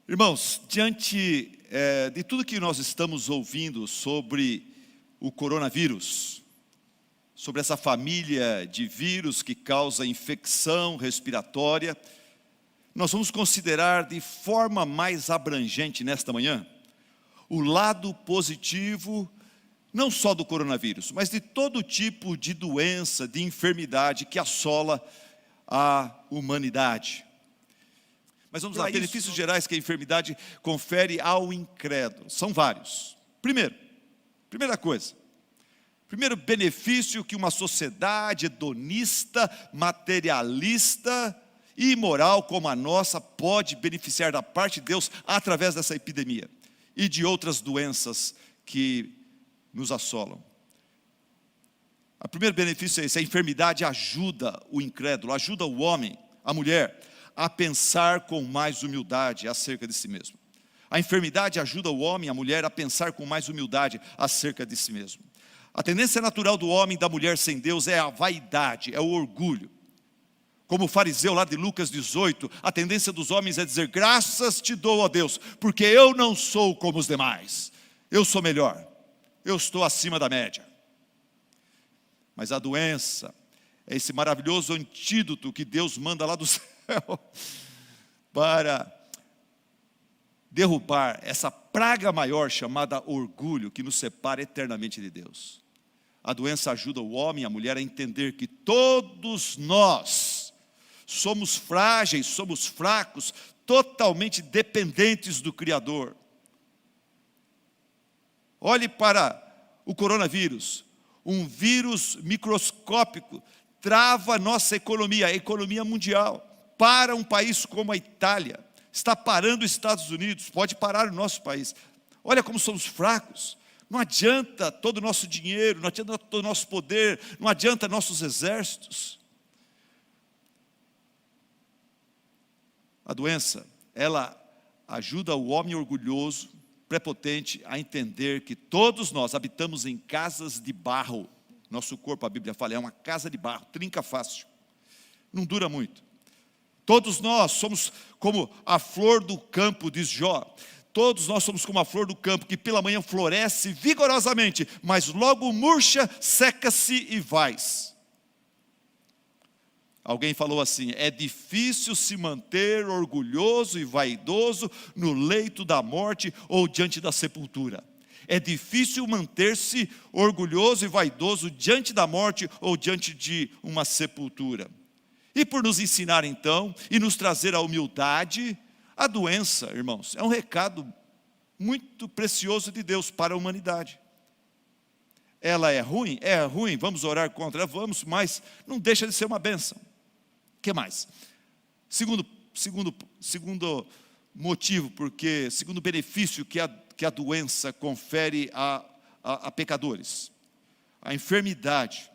Irmãos, diante de tudo que nós estamos ouvindo sobre o coronavírus, sobre essa família de vírus que causa infecção respiratória, nós vamos considerar de forma mais abrangente nesta manhã o lado positivo, não só do coronavírus, mas de todo tipo de doença, de enfermidade que assola a humanidade. Mas vamos lá, benefícios gerais que a enfermidade confere ao incrédulo. São vários. Primeira coisa. Primeiro benefício que uma sociedade hedonista, materialista e imoral como a nossa pode beneficiar da parte de Deus através dessa epidemia e de outras doenças que nos assolam. O primeiro benefício é esse: a enfermidade ajuda o incrédulo, ajuda o homem, a mulher, a pensar com mais humildade acerca de si mesmo. A enfermidade ajuda o homem, a mulher, a pensar com mais humildade acerca de si mesmo. A tendência natural do homem e da mulher sem Deus é a vaidade, é o orgulho. Como o fariseu lá de Lucas 18, a tendência dos homens é dizer: graças te dou, ó Deus, porque eu não sou como os demais. Eu sou melhor, eu estou acima da média. Mas a doença é esse maravilhoso antídoto que Deus manda lá do céu para derrubar essa praga maior chamada orgulho que nos separa eternamente de Deus. A doença ajuda o homem e a mulher a entender que todos nós somos frágeis, somos fracos, totalmente dependentes do Criador. Olhe para o coronavírus, um vírus microscópico trava nossa economia, a economia mundial. Para um país como a Itália, está parando os Estados Unidos, pode parar o nosso país. Olha como somos fracos. Não adianta todo o nosso dinheiro, não adianta todo o nosso poder, não adianta nossos exércitos. A doença, ela ajuda o homem orgulhoso, prepotente, a entender que todos nós habitamos em casas de barro. Nosso corpo, a Bíblia fala, é uma casa de barro, trinca fácil, não dura muito. Todos nós somos como a flor do campo, diz Jó. Todos nós somos como a flor do campo, que pela manhã floresce vigorosamente, mas logo murcha, seca-se e vai-se. Alguém falou assim: é difícil se manter orgulhoso e vaidoso no leito da morte ou diante da sepultura. É difícil manter-se orgulhoso e vaidoso diante da morte ou diante de uma sepultura. E por nos ensinar então, e nos trazer a humildade, a doença, irmãos, é um recado muito precioso de Deus para a humanidade. Ela é ruim? É ruim, vamos orar contra ela, vamos, mas não deixa de ser uma bênção. O que mais? Segundo motivo, segundo benefício que a doença confere a pecadores. A enfermidade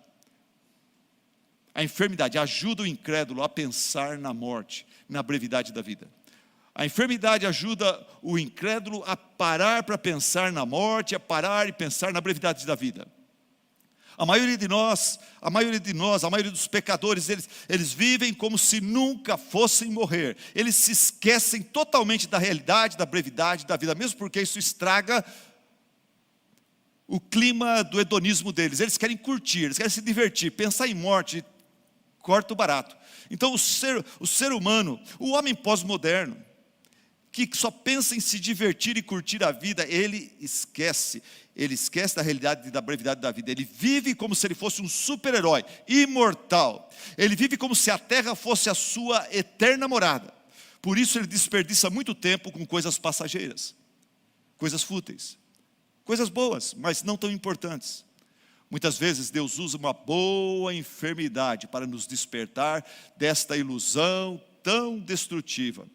ajuda o incrédulo a pensar na morte, na brevidade da vida. A enfermidade ajuda o incrédulo a parar para pensar na morte, a parar e pensar na brevidade da vida. A maioria dos pecadores, eles vivem como se nunca fossem morrer. Eles se esquecem totalmente da realidade, da brevidade da vida, mesmo porque isso estraga o clima do hedonismo deles. Eles querem curtir, eles querem se divertir, pensar em morte, corta o barato. Então o ser humano, o homem pós-moderno, que só pensa em se divertir e curtir a vida, ele esquece da realidade e da brevidade da vida. Ele vive como se ele fosse um super-herói, imortal. Ele vive como se a terra fosse a sua eterna morada. Por isso ele desperdiça muito tempo com coisas passageiras, coisas fúteis, coisas boas, mas não tão importantes. Muitas vezes Deus usa uma boa enfermidade para nos despertar desta ilusão tão destrutiva.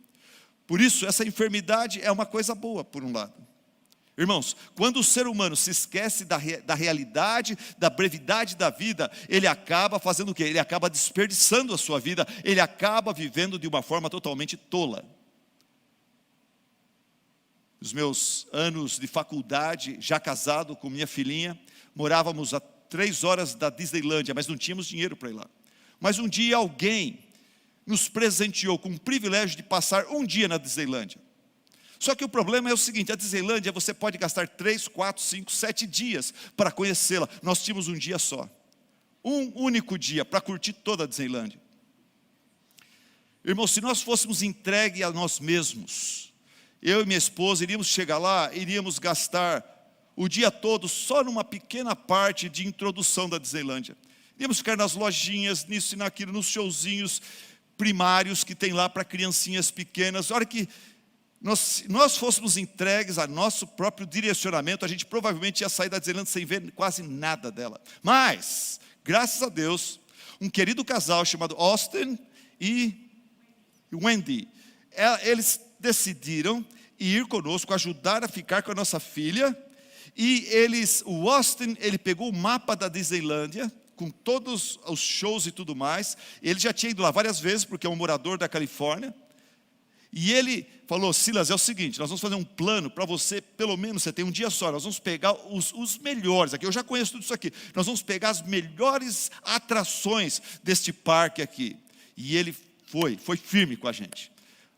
Por isso, essa enfermidade é uma coisa boa, por um lado. Irmãos, quando o ser humano se esquece da realidade, da brevidade da vida, ele acaba fazendo o quê? Ele acaba desperdiçando a sua vida, ele acaba vivendo de uma forma totalmente tola. Nos meus anos de faculdade, já casado com minha filhinha, morávamos a 3 horas da Disneylândia, mas não tínhamos dinheiro para ir lá. Mas um dia alguém nos presenteou com o privilégio de passar um dia na Disneylândia. Só que o problema é o seguinte, a Disneylândia você pode gastar 3, 4, 5, 7 dias para conhecê-la. Nós tínhamos um dia só. Um único dia para curtir toda a Disneylândia. Irmãos, se nós fôssemos entregues a nós mesmos, eu e minha esposa iríamos chegar lá, iríamos gastar o dia todo só numa pequena parte de introdução da Disneylândia. Iríamos ficar nas lojinhas, nisso e naquilo, nos showzinhos primários que tem lá para criancinhas pequenas. A hora que nós fôssemos entregues a nosso próprio direcionamento, a gente provavelmente ia sair da Disneylândia sem ver quase nada dela. Mas, graças a Deus, um querido casal chamado Austin e Wendy, eles decidiram ir conosco, ajudar a ficar com a nossa filha. E o Austin, ele pegou o mapa da Disneylândia, com todos os shows e tudo mais. Ele já tinha ido lá várias vezes, porque é um morador da Califórnia. E ele falou, Silas, é o seguinte, nós vamos fazer um plano para você, pelo menos você tem um dia só, nós vamos pegar os melhores aqui, eu já conheço tudo isso aqui, nós vamos pegar as melhores atrações deste parque aqui. E ele foi firme com a gente.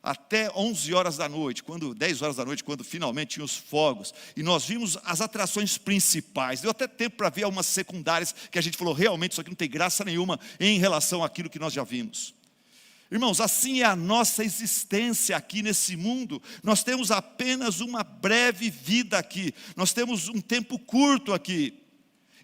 Até 11 horas da noite, 10 horas da noite, quando finalmente tinha os fogos, e nós vimos as atrações principais. Deu até tempo para ver algumas secundárias, que a gente falou, realmente isso aqui não tem graça nenhuma em relação àquilo que nós já vimos. Irmãos, assim é a nossa existência aqui nesse mundo. Nós temos apenas uma breve vida aqui. Nós temos um tempo curto aqui.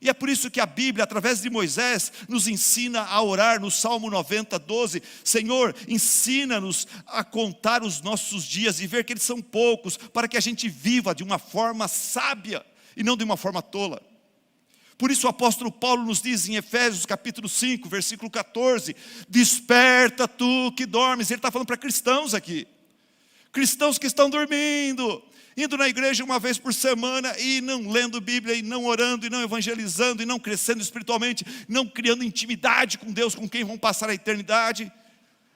E é por isso que a Bíblia, através de Moisés, nos ensina a orar no Salmo 90, 12. Senhor, ensina-nos a contar os nossos dias e ver que eles são poucos, para que a gente viva de uma forma sábia e não de uma forma tola. Por isso o apóstolo Paulo nos diz em Efésios capítulo 5, versículo 14, desperta tu que dormes. Ele está falando para cristãos aqui. Cristãos que estão dormindo, indo na igreja uma vez por semana e não lendo Bíblia, e não orando, e não evangelizando, e não crescendo espiritualmente, não criando intimidade com Deus, com quem vão passar a eternidade.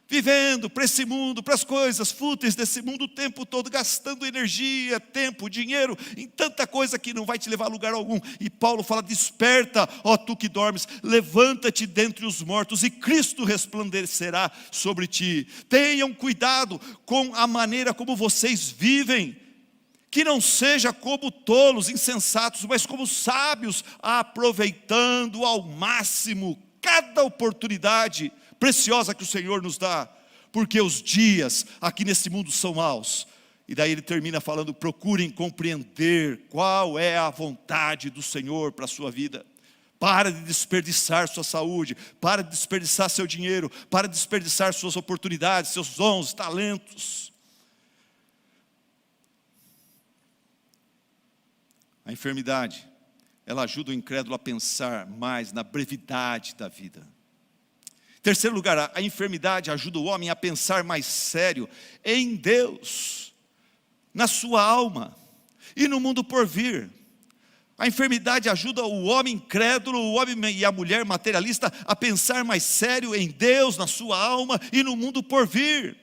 Vivendo para esse mundo, para as coisas fúteis desse mundo o tempo todo, gastando energia, tempo, dinheiro, em tanta coisa que não vai te levar a lugar algum. E Paulo fala, desperta, ó tu que dormes, levanta-te dentre os mortos, e Cristo resplandecerá sobre ti. Tenham cuidado com a maneira como vocês vivem, que não seja como tolos, insensatos, mas como sábios, aproveitando ao máximo cada oportunidade preciosa que o Senhor nos dá, porque os dias aqui nesse mundo são maus. E daí ele termina falando, procurem compreender qual é a vontade do Senhor para a sua vida. Para de desperdiçar sua saúde, para de desperdiçar seu dinheiro, para de desperdiçar suas oportunidades, seus dons, talentos. A enfermidade, ela ajuda o incrédulo a pensar mais na brevidade da vida. Terceiro lugar, a enfermidade ajuda o homem a pensar mais sério em Deus, na sua alma e no mundo por vir. A enfermidade ajuda o homem incrédulo, o homem e a mulher materialista a pensar mais sério em Deus, na sua alma e no mundo por vir.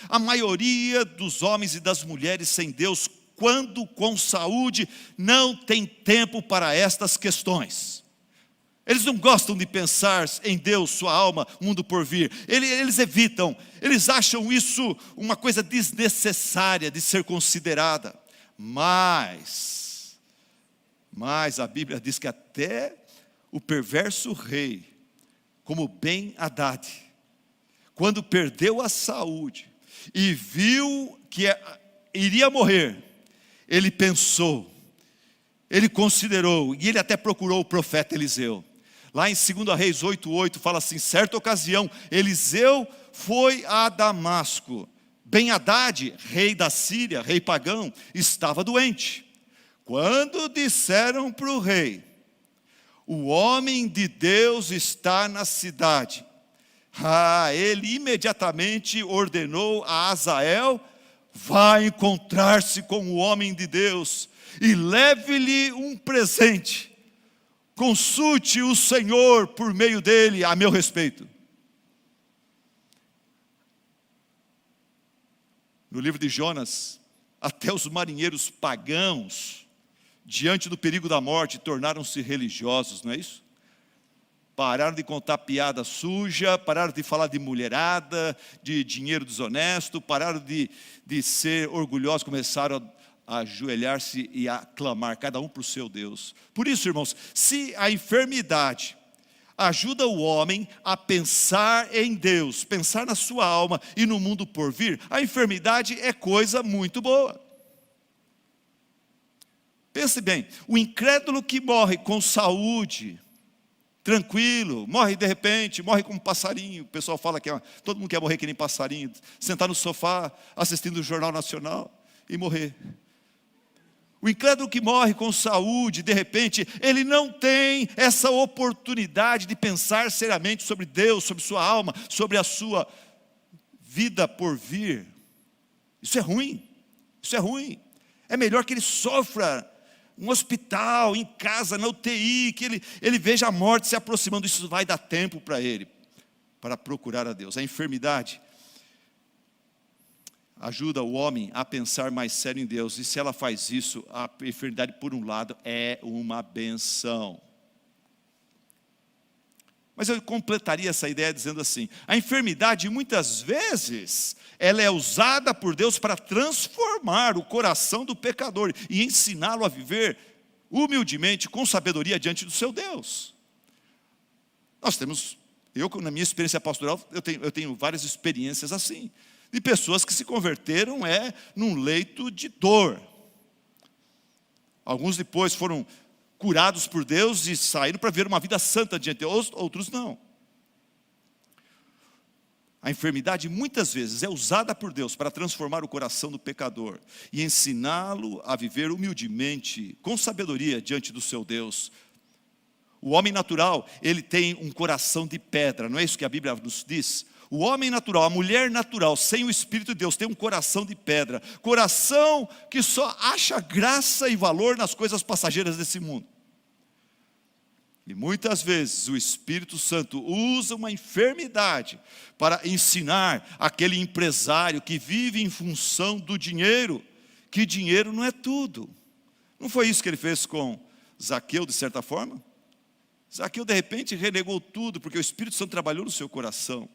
A maioria dos homens e das mulheres sem Deus, quando com saúde, não tem tempo para estas questões. Eles não gostam de pensar em Deus, sua alma, mundo por vir. Eles evitam, eles acham isso uma coisa desnecessária de ser considerada. Mas a Bíblia diz que até o perverso rei, como Ben-Hadad, quando perdeu a saúde e viu que iria morrer, ele pensou, ele considerou, e ele até procurou o profeta Eliseu. Lá em 2 Reis 8:8 fala assim, certa ocasião, Eliseu foi a Damasco. Ben-Hadad, rei da Síria, rei pagão, estava doente. Quando disseram para o rei, o homem de Deus está na cidade. Ele imediatamente ordenou a Azael, vá encontrar-se com o homem de Deus e leve-lhe um presente. Consulte o Senhor por meio dele a meu respeito. No livro de Jonas, até os marinheiros pagãos, diante do perigo da morte, tornaram-se religiosos, não é isso? pararam de contar piada suja, pararam de falar de mulherada, de dinheiro desonesto, pararam de ser orgulhosos, começaram a ajoelhar-se e a clamar, cada um para o seu Deus. Por isso, irmãos, se a enfermidade ajuda o homem a pensar em Deus, pensar na sua alma e no mundo por vir, a enfermidade é coisa muito boa. Pense bem, o incrédulo que morre com saúde, tranquilo, morre de repente, morre como um passarinho. O pessoal fala que todo mundo quer morrer que nem passarinho, sentar no sofá, assistindo o Jornal Nacional e morrer. O incrédulo que morre com saúde, de repente, ele não tem essa oportunidade de pensar seriamente sobre Deus, sobre sua alma, sobre a sua vida por vir. Isso é ruim, isso é ruim. É melhor que ele sofra um hospital, em casa, na UTI, que ele veja a morte se aproximando. Isso vai dar tempo para ele, para procurar a Deus. A enfermidade ajuda o homem a pensar mais sério em Deus. E se ela faz isso, a enfermidade, por um lado, é uma benção. Mas eu completaria essa ideia dizendo assim: a enfermidade, muitas vezes, ela é usada por Deus para transformar o coração do pecador e ensiná-lo a viver humildemente, com sabedoria diante do seu Deus. Eu na minha experiência pastoral, eu tenho várias experiências assim, de pessoas que se converteram num leito de dor. Alguns depois foram curados por Deus e saíram para ver uma vida santa diante de Deus, outros não. A enfermidade muitas vezes é usada por Deus para transformar o coração do pecador e ensiná-lo a viver humildemente, com sabedoria diante do seu Deus. O homem natural, ele tem um coração de pedra, não é isso que a Bíblia nos diz? O homem natural, a mulher natural, sem o Espírito de Deus, tem um coração de pedra. Coração que só acha graça e valor nas coisas passageiras desse mundo. E muitas vezes o Espírito Santo usa uma enfermidade para ensinar aquele empresário que vive em função do dinheiro, que dinheiro não é tudo. Não foi isso que ele fez com Zaqueu, de certa forma? Zaqueu, de repente, renegou tudo, porque o Espírito Santo trabalhou no seu coração.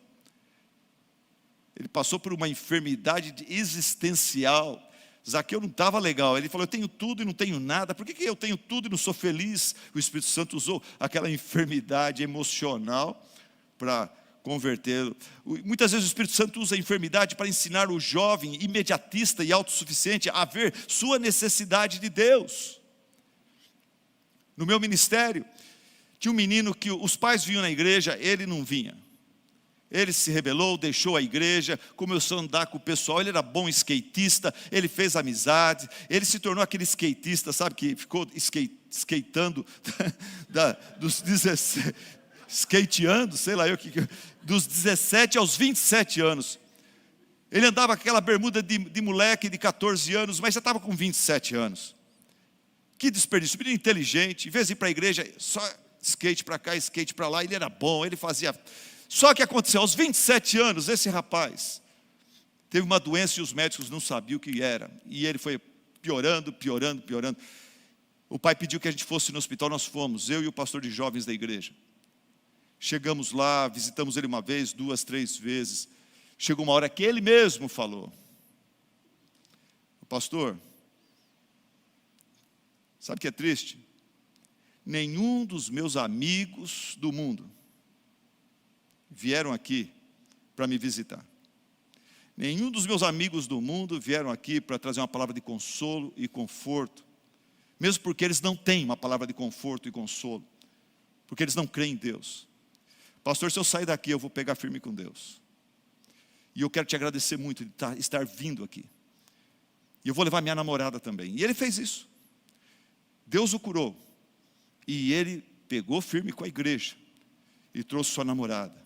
Ele passou por uma enfermidade existencial. Zaqueu não estava legal. Ele falou: eu tenho tudo e não tenho nada. Por que eu tenho tudo e não sou feliz? O Espírito Santo usou aquela enfermidade emocional para convertê-lo. Muitas vezes o Espírito Santo usa a enfermidade para ensinar o jovem imediatista e autossuficiente a ver sua necessidade de Deus. No meu ministério, tinha um menino que os pais vinham na igreja, ele não vinha. Ele se rebelou, deixou a igreja, começou a andar com o pessoal. Ele era bom skatista, ele fez amizade, ele se tornou aquele skatista, sabe, que ficou skateando dos 17, skateando, sei lá eu, dos 17 aos 27 anos. Ele andava com aquela bermuda de moleque de 14 anos, mas já estava com 27 anos. Que desperdício, menino inteligente, em vez de ir para a igreja, só skate para cá, skate para lá. Ele era bom, ele fazia... Só que aconteceu, aos 27 anos, esse rapaz teve uma doença e os médicos não sabiam o que era. E ele foi piorando. O pai pediu que a gente fosse no hospital, nós fomos, eu e o pastor de jovens da igreja. Chegamos lá, visitamos ele uma vez, 2, 3 vezes. Chegou uma hora que ele mesmo falou: pastor, sabe o que é triste? Nenhum dos meus amigos do mundo vieram aqui para me visitar. Nenhum dos meus amigos do mundo vieram aqui para trazer uma palavra de consolo e conforto. Mesmo porque eles não têm uma palavra de conforto e consolo. Porque eles não creem em Deus. Pastor, se eu sair daqui, eu vou pegar firme com Deus. E eu quero te agradecer muito de estar vindo aqui. E eu vou levar minha namorada também. E ele fez isso. Deus o curou. E ele pegou firme com a igreja. E trouxe sua namorada.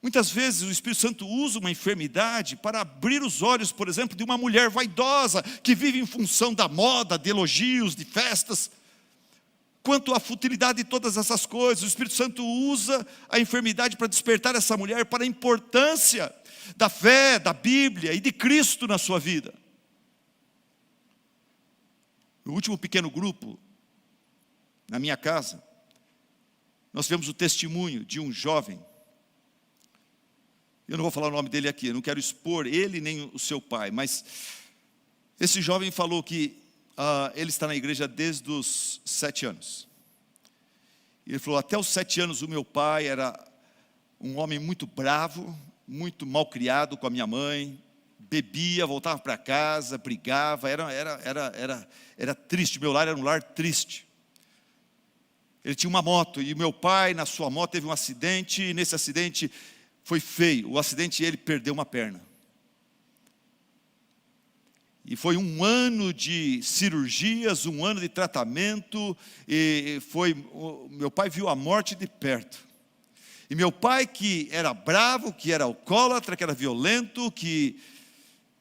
Muitas vezes o Espírito Santo usa uma enfermidade para abrir os olhos, por exemplo, de uma mulher vaidosa, que vive em função da moda, de elogios, de festas. Quanto à futilidade de todas essas coisas, o Espírito Santo usa a enfermidade para despertar essa mulher para a importância da fé, da Bíblia e de Cristo na sua vida. No último pequeno grupo, na minha casa, nós tivemos o testemunho de um jovem. Eu não vou falar o nome dele aqui, eu não quero expor ele nem o seu pai, mas esse jovem falou que ele está na igreja desde os 7 anos. Ele falou, até os 7 anos o meu pai era um homem muito bravo, muito mal criado com a minha mãe, bebia, voltava para casa, brigava, era triste, meu lar era um lar triste. Ele tinha uma moto, e meu pai na sua moto teve um acidente, e nesse acidente foi feio, o acidente ele perdeu uma perna. E foi um ano de cirurgias, um ano de tratamento, meu pai viu a morte de perto. E meu pai, que era bravo, que era alcoólatra, que era violento, que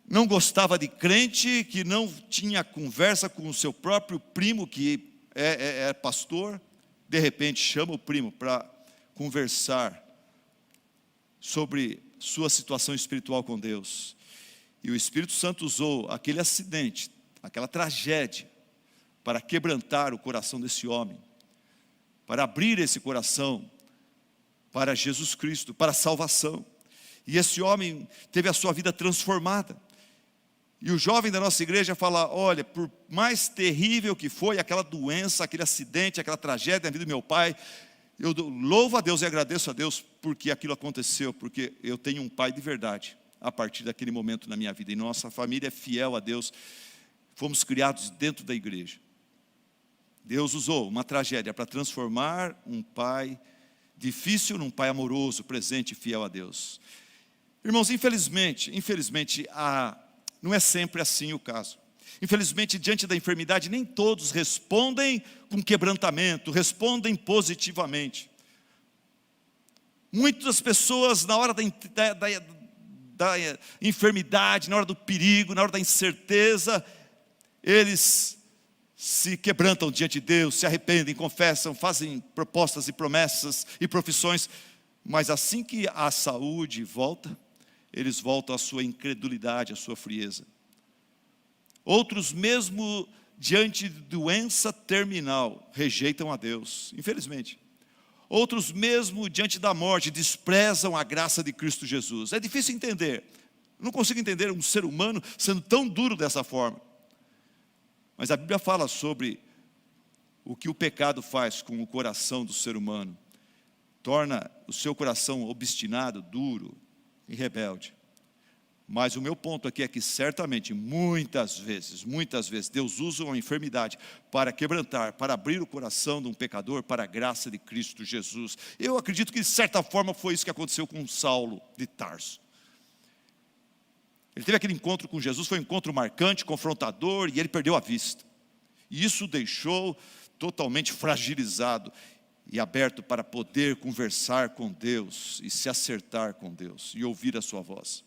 não gostava de crente, que não tinha conversa com o seu próprio primo, que é pastor, de repente chama o primo para conversar sobre sua situação espiritual com Deus. E o Espírito Santo usou aquele acidente, aquela tragédia, para quebrantar o coração desse homem, para abrir esse coração para Jesus Cristo, para a salvação. E esse homem teve a sua vida transformada. E o jovem da nossa igreja fala, olha, por mais terrível que foi aquela doença, aquele acidente, aquela tragédia na vida do meu pai, eu louvo a Deus e agradeço a Deus porque aquilo aconteceu, porque eu tenho um pai de verdade a partir daquele momento na minha vida. E nossa família é fiel a Deus, fomos criados dentro da igreja. Deus usou uma tragédia para transformar um pai difícil num pai amoroso, presente e fiel a Deus. Irmãos, infelizmente, não é sempre assim o caso. Infelizmente, diante da enfermidade, nem todos respondem com quebrantamento, respondem positivamente. Muitas pessoas, na hora da enfermidade, na hora do perigo, na hora da incerteza, eles se quebrantam diante de Deus, se arrependem, confessam, fazem propostas e promessas e profissões, mas assim que a saúde volta, eles voltam à sua incredulidade, à sua frieza. Outros, mesmo diante de doença terminal, rejeitam a Deus, infelizmente. Outros, mesmo diante da morte, desprezam a graça de Cristo Jesus. É difícil entender. Não consigo entender um ser humano sendo tão duro dessa forma. Mas a Bíblia fala sobre o que o pecado faz com o coração do ser humano. Torna o seu coração obstinado, duro e rebelde. Mas o meu ponto aqui é que certamente, muitas vezes, Deus usa uma enfermidade para quebrantar, para abrir o coração de um pecador para a graça de Cristo Jesus. Eu acredito que de certa forma foi isso que aconteceu com Saulo de Tarso. Ele teve aquele encontro com Jesus, foi um encontro marcante, confrontador, e ele perdeu a vista. E isso o deixou totalmente fragilizado e aberto para poder conversar com Deus e se acertar com Deus e ouvir a sua voz.